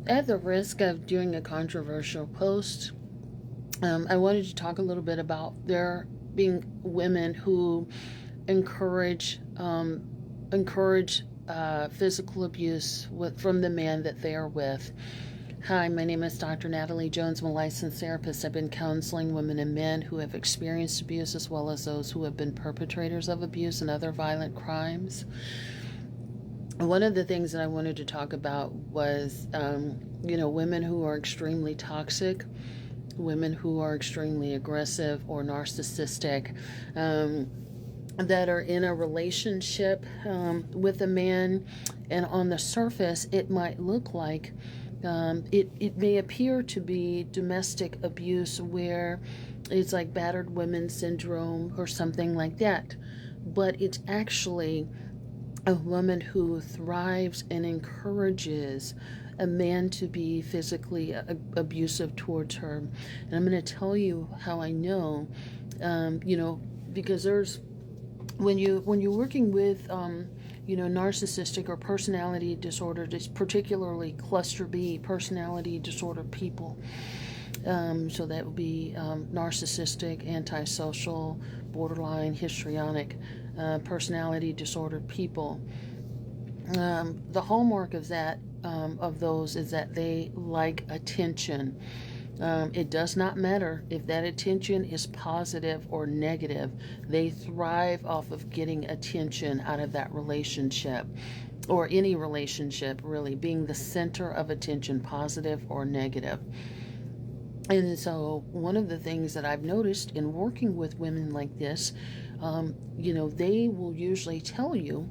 At the risk of doing a controversial post, I wanted to talk a little bit about there being women who encourage physical abuse from the man that they are with. Hi, my name is Dr. Natalie Jones. I'm a licensed therapist. I've been counseling women and men who have experienced abuse as well as those who have been perpetrators of abuse and other violent crimes. One of the things that I wanted to talk about was, women who are extremely toxic, women who are extremely aggressive or narcissistic, that are in a relationship with a man, and on the surface, it might look like it may appear to be domestic abuse where it's like battered women syndrome or something like that. But it's actually a woman who thrives and encourages a man to be physically abusive towards her. And I'm going to tell you how I know, because there's when you're working with narcissistic or personality disorder, particularly cluster B personality disorder people. So that would be narcissistic, antisocial, borderline, histrionic, personality disordered people. The hallmark of that of those is that they like attention. It does not matter if that attention is positive or negative. They thrive off of getting attention out of that relationship, or any relationship, really, being the center of attention, positive or negative. And so, one of the things that I've noticed in working with women like this, they will usually tell you,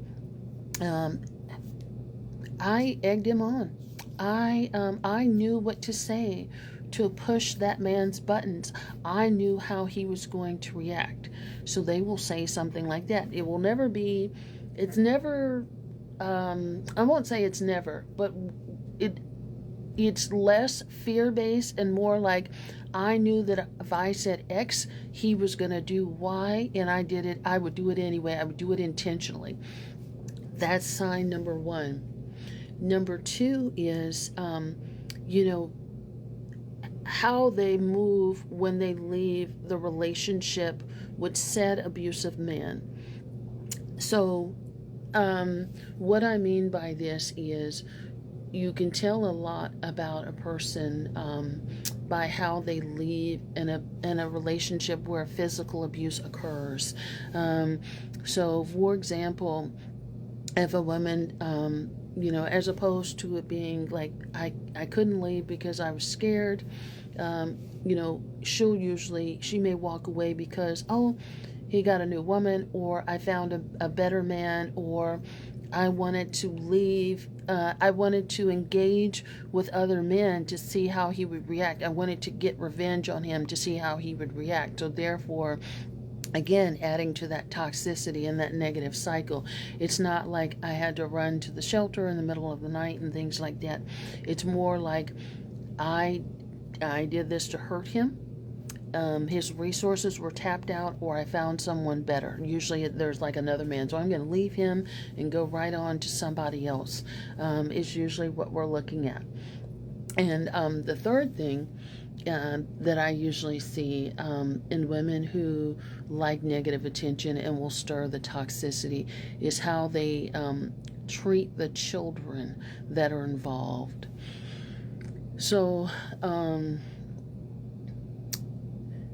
I egged him on. I knew what to say to push that man's buttons. I knew how he was going to react. So they will say something like that. It will never be, it's never, I won't say it's never, but it's less fear-based and more like, I knew that if I said X, he was going to do Y, and I did it. I would do it anyway. I would do it intentionally. That's sign number one. Number two is, how they move when they leave the relationship with said abusive man. So, what I mean by this is, you can tell a lot about a person by how they leave in a relationship where physical abuse occurs. So, for example, if a woman, as opposed to it being like, I couldn't leave because I was scared, she may walk away because, oh, he got a new woman, or I found a better man, or I wanted to leave. I wanted to engage with other men to see how he would react. I wanted to get revenge on him to see how he would react. So therefore, again, adding to that toxicity and that negative cycle. It's not like I had to run to the shelter in the middle of the night and things like that. It's more like I did this to hurt him. His resources were tapped out, or I found someone better. Usually there's like another man, so I'm going to leave him and go right on to somebody else. Is usually what we're looking at. And the third thing that I usually see in women who like negative attention and will stir the toxicity is how they treat the children that are involved. So,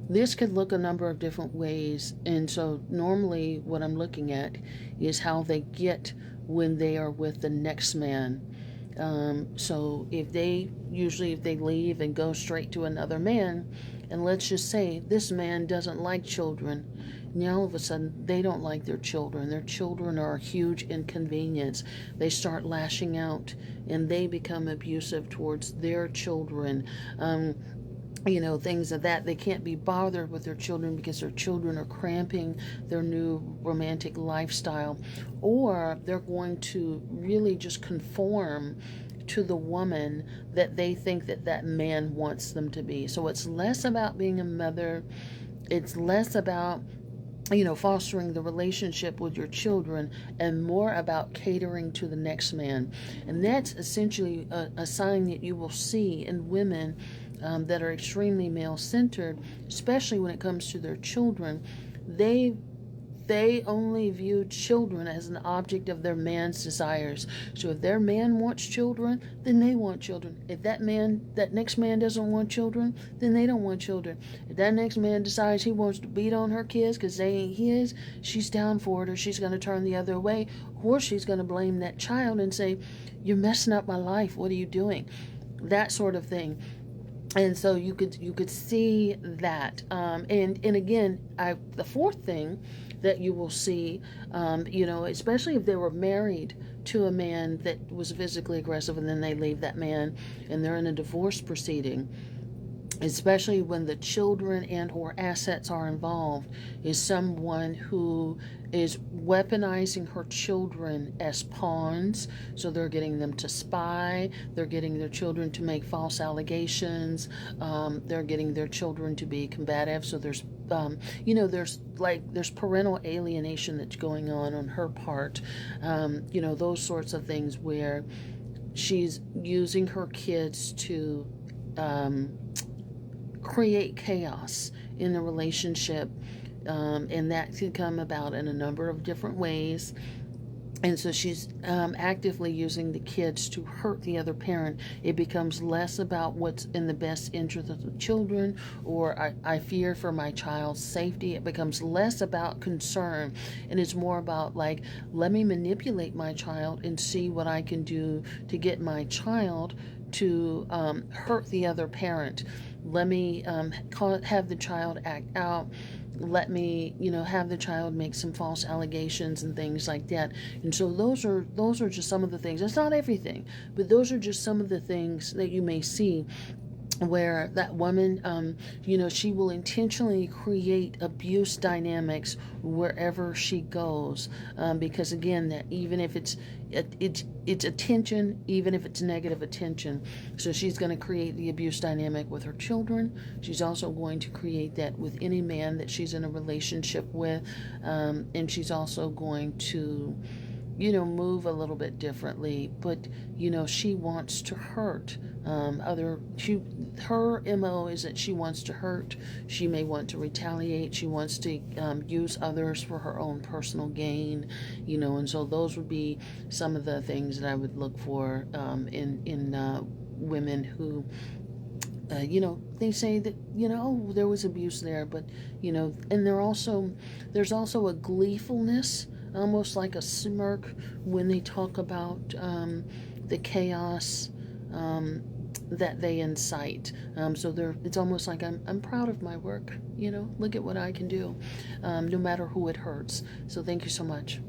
this could look a number of different ways, and so normally what I'm looking at is how they get when they are with the next man. So if they leave and go straight to another man, and let's just say this man doesn't like children, now all of a sudden they don't like their children. Their children are a huge inconvenience. They start lashing out and they become abusive towards their children. Things of that. They can't be bothered with their children because their children are cramping their new romantic lifestyle, or they're going to really just conform to the woman that they think that man wants them to be. So it's less about being a mother. It's less about fostering the relationship with your children, and more about catering to the next man. And that's essentially a sign that you will see in women that are extremely male centered, especially when it comes to their children. They only view children as an object of their man's desires. So if their man wants children, then they want children. If that next man doesn't want children, then they don't want children. If that next man decides he wants to beat on her kids because they ain't his, she's down for it, or she's going to turn the other way, or she's going to blame that child and say, "You're messing up my life. What are you doing?" That sort of thing. And so you could see that, and again, the fourth thing that you will see, especially if they were married to a man that was physically aggressive, and then they leave that man and they're in a divorce proceeding, especially when the children and or assets are involved, is someone who is weaponizing her children as pawns. So they're getting them to spy, they're getting their children to make false allegations, they're getting their children to be combative. So there's there's parental alienation that's going on her part, those sorts of things where she's using her kids to create chaos in the relationship, and that can come about in a number of different ways. And so she's actively using the kids to hurt the other parent. It becomes less about what's in the best interest of the children, or I fear for my child's safety. It becomes less about concern, and it's more about, like, let me manipulate my child and see what I can do to get my child to hurt the other parent. Let me have the child act out. Let me, have the child make some false allegations and things like that. And so those are just some of the things. It's not everything, but those are just some of the things that you may see where that woman, she will intentionally create abuse dynamics wherever she goes, because again, that even if it's attention, even if it's negative attention, so she's going to create the abuse dynamic with her children. She's also going to create that with any man that she's in a relationship with, and she's also going to move a little bit differently, but she wants to hurt her MO is that she wants to hurt. She may want to retaliate. She wants to use others for her own personal gain, and so those would be some of the things that I would look for in women who they say that, oh, there was abuse there, but, and there's also a gleefulness, almost like a smirk, when they talk about the chaos that they incite. So it's almost like, I'm proud of my work, look at what I can do, no matter who it hurts. So thank you so much.